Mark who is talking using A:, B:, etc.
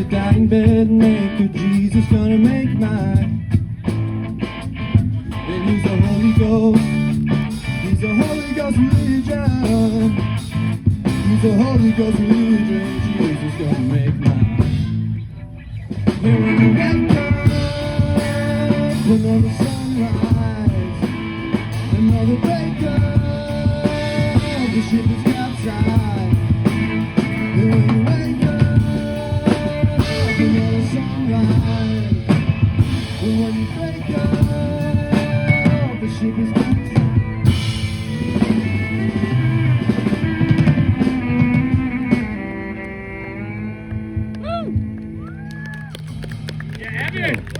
A: die in bed naked, Jesus gonna make mine. And he's the Holy Ghost, he's the Holy Ghost religion. He's the Holy Ghost religion, Jesus gonna make mine. And when you wake up, another sunrise, another breakup, the ship is capsized. And when you wake up, another sunrise, and when you break up, the ship is capsized.
B: Yeah, Abby!